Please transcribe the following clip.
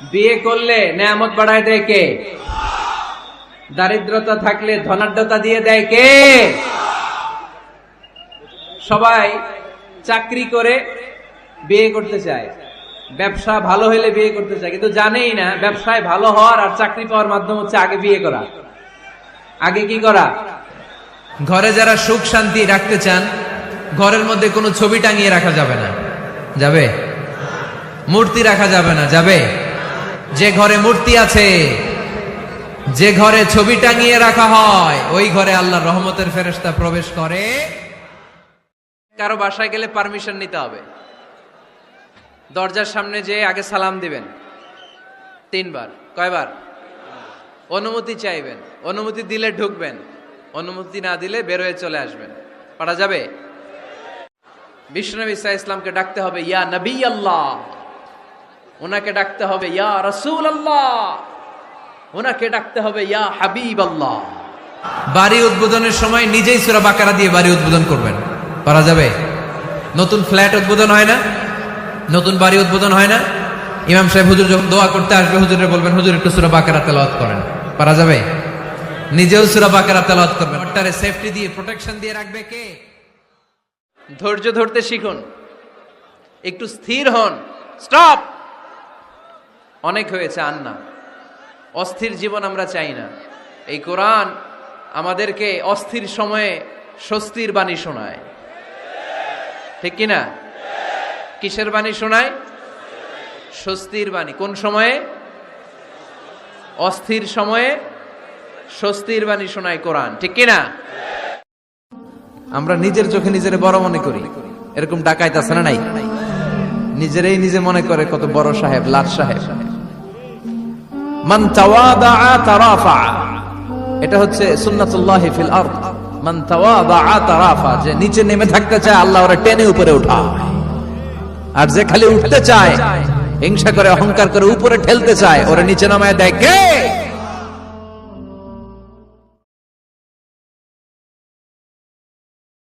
বিয়ে করলে নেয়ামত বাড়ায় দেয় কে? দারিদ্রতা থাকলে ধনাঢ্যতা দিয়ে দেয় কে? সবাই চাকরি করে বিয়ে করতে চায়, ব্যবসা ভালো হলে বিয়ে করতে চায়, কিন্তু জানেই না ব্যবসায় ভালো হওয়ার আর চাকরি পাওয়ার মাধ্যম হচ্ছে আগে বিয়ে করা। আগে কি করা? ঘরে যারা সুখ শান্তি রাখতে চান, ঘরের মধ্যে কোনো ছবি টাঙিয়ে রাখা যাবে না। যাবে? মূর্তি রাখা যাবে না। যাবে? যে ঘরে মূর্তি আছে, যে ঘরে ছবি টাঙিয়ে রাখা হয়, ওই ঘরে আল্লাহর রহমতের ফেরেশতা প্রবেশ করে। কারো বাসায় গেলে পারমিশন নিতে হবে। দরজার সামনে যে আগে সালাম দিবেন 3 বার। কয়বার? অনুমতি চাইবেন, অনুমতি দিলে ঢুকবেন, অনুমতি না দিলে বের হয়ে চলে আসবেন। পারা যাবে? বিশ্বনবী সাল্লাল্লাহু আলাইহি ওয়াসাল্লামকে ডাকতে হবে ইয়া নবী আল্লাহ, ওনাকে ডাকতে হবে ইয়া রাসূল আল্লাহ, ওনাকে ডাকতে হবে ইয়া হাবিব আল্লাহ। বাড়ি উদ্বোধনের সময় নিজেই সূরা বাকারা দিয়ে বাড়ি উদ্বোধন করবেন। পারা যাবে? নতুন ফ্ল্যাট উদ্বোধন হয় না, নতুন বাড়ি উদ্বোধন হয় না, ইমাম সাহেব হুজুর যখন দোয়া করতে আসবে, হুজুরে বলবেন হুজুর একটু সূরা বাকারা তেলাওয়াত করেন। পারা যাবে? নিজেও সূরা বাকারা তেলাওয়াত করবেন। ওটারে সেফটি দিয়ে, প্রোটেকশন দিয়ে রাখবে কে? ধৈর্য ধরতে শিখুন, একটু স্থির হন। স্টপ, অনেক হয়েছে, আর না। অস্থির জীবন আমরা চাই না। এই কোরআন আমাদেরকে অস্থির সময়ে স্বস্তির বাণী শোনায়, ঠিক কিনা? কিসের বাণী শোনায়? স্বস্তির বাণী। কোন সময়ে? অস্থির সময়ে স্বস্তির বাণী শোনায় কোরআন, ঠিক কিনা? আমরা নিজের চোখে নিজের বড় মনে করি, এরকম ডাকাইত আছে না নাই? নিজেরাই নিজে মনে করে কত বড় সাহেব, লাট সাহেব। মান তাওয়াদা তারাফা, এটা হচ্ছে সুন্নাতুল্লাহি ফিল আরদ। মান তাওয়াদা তারাফা, যে নিচে নেমে থাকতে চায় আল্লাহ ওরে টেনে উপরে উঠায়, আর যে খালি উঠতে চায়, হিংসা করে অহংকার করে উপরে ঠেলতে চায়, ওরে নিচে নামায় দেয় কে?